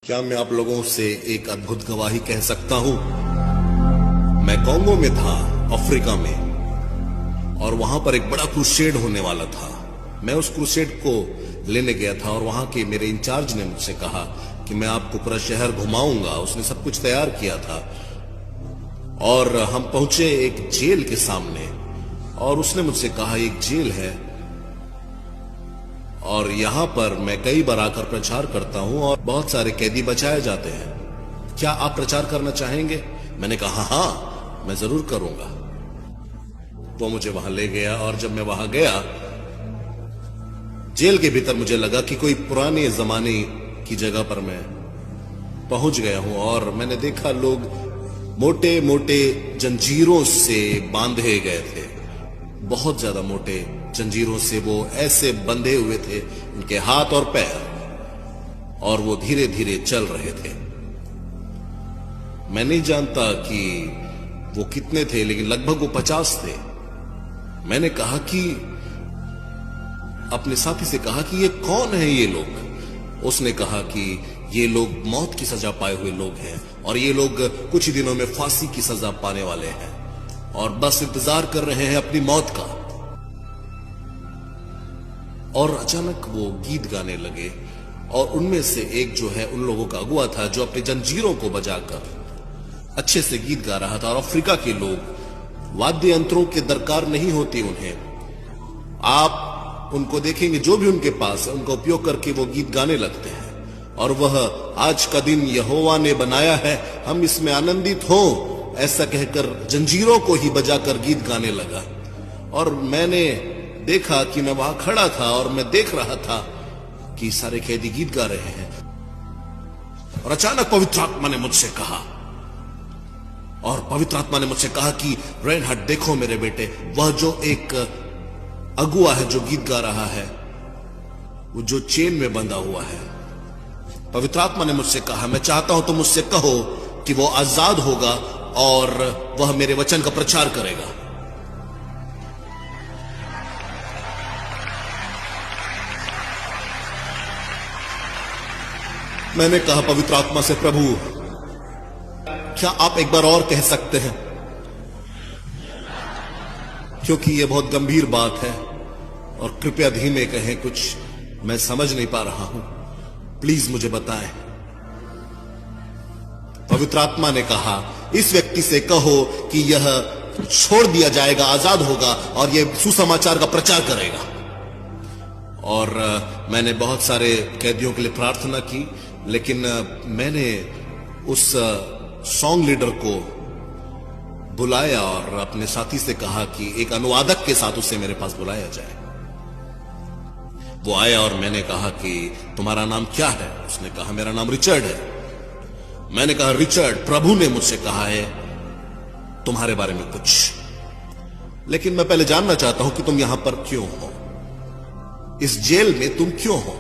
क्या मैं आप लोगों से एक अद्भुत गवाही कह सकता हूं? मैं कॉन्गो में था, अफ्रीका में, और वहां पर एक बड़ा क्रूसेड होने वाला था। मैं उस क्रूसेड को लेने गया था और वहां के मेरे इंचार्ज ने मुझसे कहा कि मैं आपको पूरा शहर घुमाऊंगा। उसने सब कुछ तैयार किया था और हम पहुंचे एक जेल के सामने और उसने मुझसे कहा एक जेल है और यहां पर मैं कई बार आकर प्रचार करता हूं और बहुत सारे कैदी बचाए जाते हैं। क्या आप प्रचार करना चाहेंगे? मैंने कहा हां, मैं जरूर करूंगा। वो मुझे वहां ले गया और जब मैं वहां गया जेल के भीतर, मुझे लगा कि कोई पुराने जमाने की जगह पर मैं पहुंच गया हूं और मैंने देखा लोग मोटे मोटे जंजीरों से बांधे गए थे, बहुत ज्यादा मोटे जंजीरों से वो ऐसे बंधे हुए थे, उनके हाथ और पैर, और वो धीरे धीरे चल रहे थे। मैं नहीं जानता कि वो कितने थे, लेकिन लगभग वो 50 थे। मैंने कहा कि अपने साथी से कहा कि ये कौन है ये लोग? उसने कहा कि ये लोग मौत की सजा पाए हुए लोग हैं और ये लोग कुछ ही दिनों में फांसी की सजा पाने वाले हैं और बस इंतजार कर रहे हैं अपनी मौत का। और अचानक वो गीत गाने लगे और उनमें से एक जो है उन लोगों का अगुआ था जो अपने जंजीरों को बजाकर अच्छे से गीत गा रहा था। और अफ्रीका के लोग वाद्य यंत्रों की दरकार नहीं होती उन्हें, आप उनको देखेंगे जो भी उनके पास है उनका उपयोग करके वो गीत गाने लगते हैं। और वह आज का दिन यहोवा ने बनाया है, हम इसमें आनंदित हो, ऐसा कहकर जंजीरों को ही बजाकर गीत गाने लगा। और मैंने देखा कि मैं वहां खड़ा था और मैं देख रहा था कि सारे कैदी गीत गा रहे हैं। और अचानक पवित्र आत्मा ने मुझसे कहा, कि रेनहार्ड देखो मेरे बेटे, वह जो एक अगुआ है जो गीत गा रहा है, वो जो चेन में बंधा हुआ है। पवित्र आत्मा ने मुझसे कहा, मैं चाहता हूं तुम मुझसे कहो कि वो आजाद होगा और वह मेरे वचन का प्रचार करेगा। मैंने कहा पवित्र आत्मा से, प्रभु क्या आप एक बार और कह सकते हैं, क्योंकि यह बहुत गंभीर बात है और कृपया धीमे कहें, कुछ मैं समझ नहीं पा रहा हूं, प्लीज मुझे बताएं। पवित्र आत्मा ने कहा, इस व्यक्ति से कहो कि यह छोड़ दिया जाएगा, आजाद होगा और यह सुसमाचार का प्रचार करेगा। और मैंने बहुत सारे कैदियों के लिए प्रार्थना की, लेकिन मैंने उस सॉन्ग लीडर को बुलाया और अपने साथी से कहा कि एक अनुवादक के साथ उसे मेरे पास बुलाया जाए। वो आया और मैंने कहा कि तुम्हारा नाम क्या है? उसने कहा मेरा नाम रिचर्ड है। मैंने कहा रिचर्ड, प्रभु ने मुझसे कहा है तुम्हारे बारे में कुछ, लेकिन मैं पहले जानना चाहता हूं कि तुम यहां पर क्यों हो, इस जेल में तुम क्यों हो?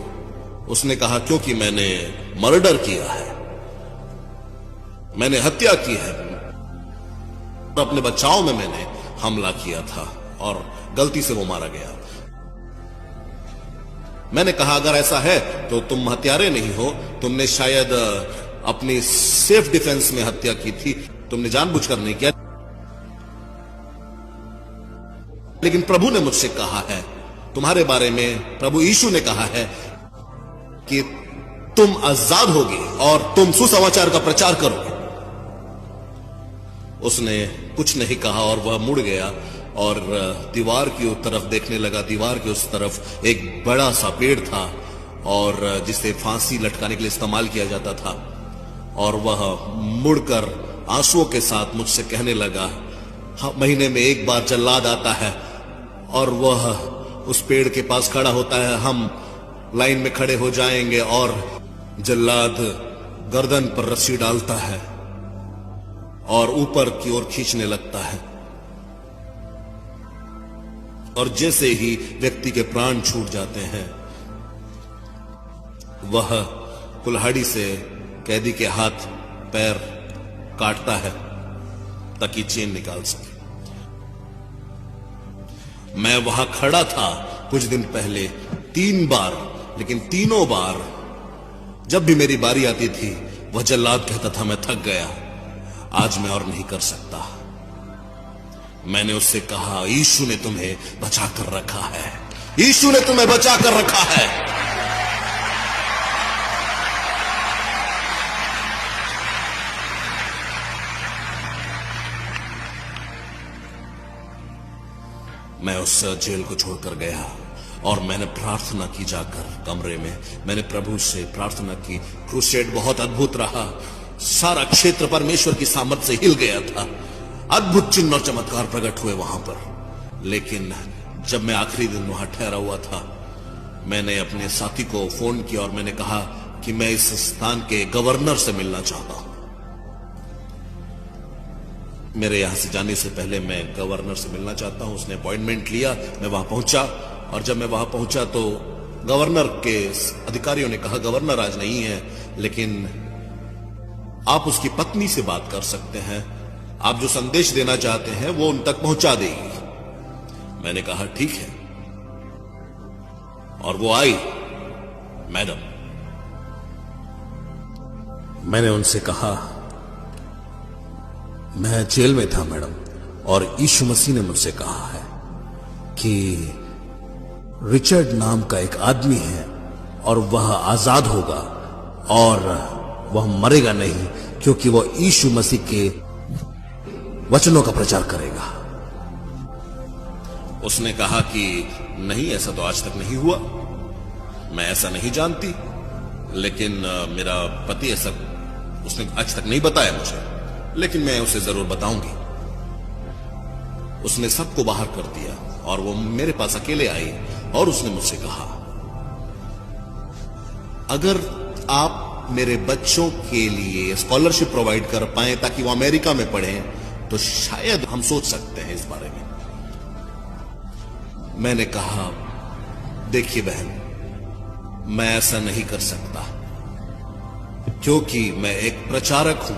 उसने कहा क्योंकि मैंने मर्डर किया है, मैंने हत्या की है, अपने बचाव में मैंने हमला किया था और गलती से वो मारा गया। मैंने कहा अगर ऐसा है तो तुम हत्यारे नहीं हो, तुमने शायद अपनी सेल्फ डिफेंस में हत्या की थी, तुमने जानबूझकर नहीं किया। लेकिन प्रभु ने मुझसे कहा है तुम्हारे बारे में, प्रभु यीशु ने कहा है कि तुम आजाद होगे और तुम सुसमाचार का प्रचार करोगे। उसने कुछ नहीं कहा और वह मुड़ गया और दीवार की तरफ देखने लगा। दीवार के उस तरफ एक बड़ा सा पेड़ था और जिसे फांसी लटकाने के लिए इस्तेमाल किया जाता था। और वह मुड़कर आंसुओं के साथ मुझसे कहने लगा, महीने में एक बार जल्लाद आता है और वह उस पेड़ के पास खड़ा होता है, हम लाइन में खड़े हो जाएंगे और जल्लाद गर्दन पर रस्सी डालता है और ऊपर की ओर खींचने लगता है और जैसे ही व्यक्ति के प्राण छूट जाते हैं वह कुल्हाड़ी से कैदी के हाथ पैर काटता है ताकि चेन निकाल सके। मैं वहां खड़ा था कुछ दिन पहले 3 बार, लेकिन तीनों बार जब भी मेरी बारी आती थी वह जल्लाद कहता था, मैं थक गया, आज मैं और नहीं कर सकता। मैंने उससे कहा, यीशु ने तुम्हें बचा कर रखा है, यीशु ने तुम्हें बचा कर रखा है। मैं उस जेल को छोड़कर गया और मैंने प्रार्थना की, जाकर कमरे में मैंने प्रभु से प्रार्थना की। क्रूसेड बहुत अद्भुत रहा, सारा क्षेत्र परमेश्वर की सामर्थ से हिल गया था, अद्भुत चिन्ह और चमत्कार प्रकट हुए वहां पर। लेकिन जब मैं आखिरी दिन वहां ठहरा हुआ था, मैंने अपने साथी को फोन किया और मैंने कहा कि मैं इस स्थान के गवर्नर से मिलना चाहता हूं। मेरे यहां से जाने से पहले मैं गवर्नर से मिलना चाहता हूं। उसने अपॉइंटमेंट लिया, मैं वहां पहुंचा और जब मैं वहां पहुंचा तो गवर्नर के अधिकारियों ने कहा, गवर्नर आज नहीं है, लेकिन आप उसकी पत्नी से बात कर सकते हैं, आप जो संदेश देना चाहते हैं वो उन तक पहुंचा देगी। मैंने कहा ठीक है, और वो आई। मैडम, मैंने उनसे कहा, मैं जेल में था मैडम, और यीशु मसीह ने मुझसे कहा है कि रिचर्ड नाम का एक आदमी है और वह आजाद होगा और वह मरेगा नहीं, क्योंकि वह यीशु मसीह के वचनों का प्रचार करेगा। उसने कहा कि नहीं, ऐसा तो आज तक नहीं हुआ, मैं ऐसा नहीं जानती, लेकिन मेरा पति ऐसा उसने आज तक नहीं बताया मुझे, लेकिन मैं उसे जरूर बताऊंगी। उसने सबको बाहर कर दिया और वो मेरे पास अकेले आई और उसने मुझसे कहा, अगर आप मेरे बच्चों के लिए स्कॉलरशिप प्रोवाइड कर पाए ताकि वो अमेरिका में पढ़ें तो शायद हम सोच सकते हैं इस बारे में। मैंने कहा, देखिए बहन, मैं ऐसा नहीं कर सकता, क्योंकि मैं एक प्रचारक हूं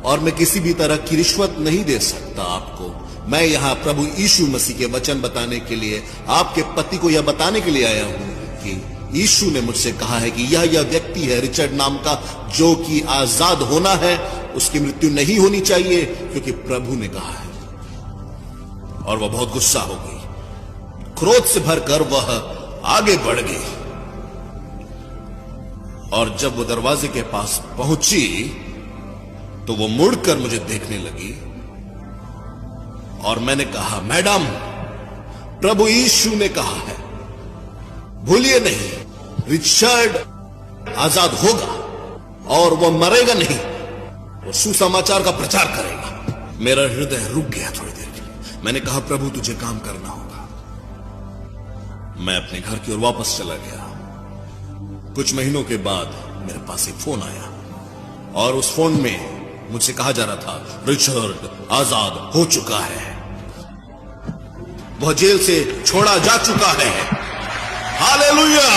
और मैं किसी भी तरह की रिश्वत नहीं दे सकता आपको। मैं यहां प्रभु यीशु मसीह के वचन बताने के लिए, आपके पति को यह बताने के लिए आया हूं कि यीशु ने मुझसे कहा है कि यह व्यक्ति है रिचर्ड नाम का, जो कि आजाद होना है, उसकी मृत्यु नहीं होनी चाहिए, क्योंकि प्रभु ने कहा है। और वह बहुत गुस्सा हो गई, क्रोध से भरकर वह आगे बढ़ गई, और जब वो दरवाजे के पास पहुंची तो वो मुड़कर मुझे देखने लगी और मैंने कहा, मैडम, प्रभु यीशु ने कहा है, भूलिए नहीं, रिचर्ड आजाद होगा और वह मरेगा नहीं, वो सुसमाचार का प्रचार करेगा। मेरा हृदय रुक गया थोड़ी देर के लिए। मैंने कहा, प्रभु तुझे काम करना होगा। मैं अपने घर की ओर वापस चला गया। कुछ महीनों के बाद मेरे पास एक फोन आया और उस फोन में मुझसे कहा जा रहा था, रिचर्ड आजाद हो चुका है, वह जेल से छोड़ा जा चुका है। हालेलुया!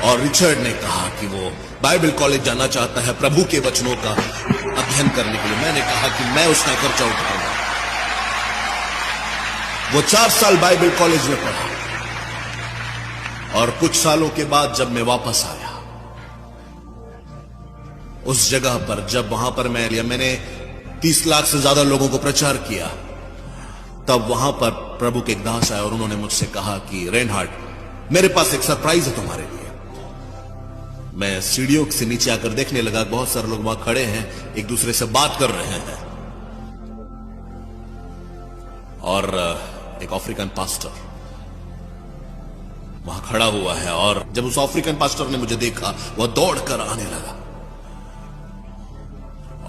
और रिचर्ड ने कहा कि वो बाइबल कॉलेज जाना चाहता है प्रभु के वचनों का अध्ययन करने के लिए। मैंने कहा कि मैं उसका खर्चा उठाऊंगा। वो 4 साल बाइबल कॉलेज में पढ़ा और कुछ सालों के बाद जब मैं वापस आया उस जगह पर, जब वहां पर मैंने 30 लाख से ज्यादा लोगों को प्रचार किया, तब वहां पर प्रभु के एक दास आए और उन्होंने मुझसे कहा कि रेनहार्ड, मेरे पास एक सरप्राइज है तुम्हारे लिए। मैं सीढ़ियों से नीचे आकर देखने लगा, बहुत सारे लोग वहां खड़े हैं, एक दूसरे से बात कर रहे हैं, और एक अफ्रीकन पास्टर वहां खड़ा हुआ है। और जब उस अफ्रीकन पास्टर ने मुझे देखा, वह दौड़कर आने लगा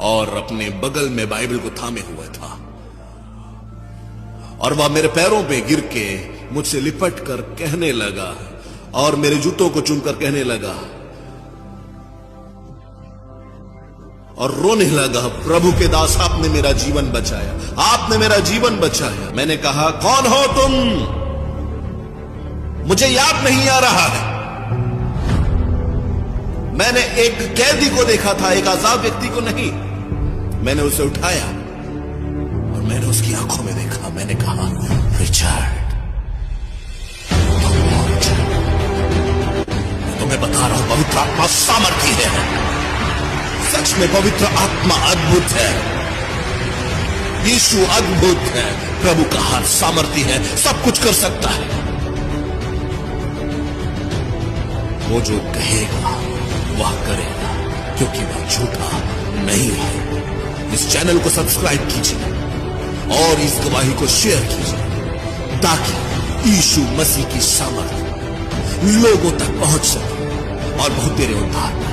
और अपने बगल में बाइबल को थामे हुआ था, और वह मेरे पैरों पे गिर के मुझसे लिपट कर कहने लगा और मेरे जूतों को चूमकर कहने लगा और रोने लगा, प्रभु के दास, आपने मेरा जीवन बचाया, आपने मेरा जीवन बचाया। मैंने कहा, कौन हो तुम? मुझे याद नहीं आ रहा है। मैंने एक कैदी को देखा था, एक आजाद व्यक्ति को नहीं। मैंने उसे उठाया और मैंने उसकी आंखों में देखा। मैंने कहा, रिचर्ड, मैं बता रहा हूं, पवित्र आत्मा सामर्थी है। सच में पवित्र आत्मा अद्भुत है। यीशु अद्भुत है। प्रभु का हाथ सामर्थी है, सब कुछ कर सकता है। वो जो कहेगा वह करेगा, क्योंकि वह झूठा नहीं है। इस चैनल को सब्सक्राइब कीजिए और इस गवाही को शेयर कीजिए, ताकि यीशु मसीह की सामर्थ लोगों तक पहुंच सके और बहुत तेरे उद्धार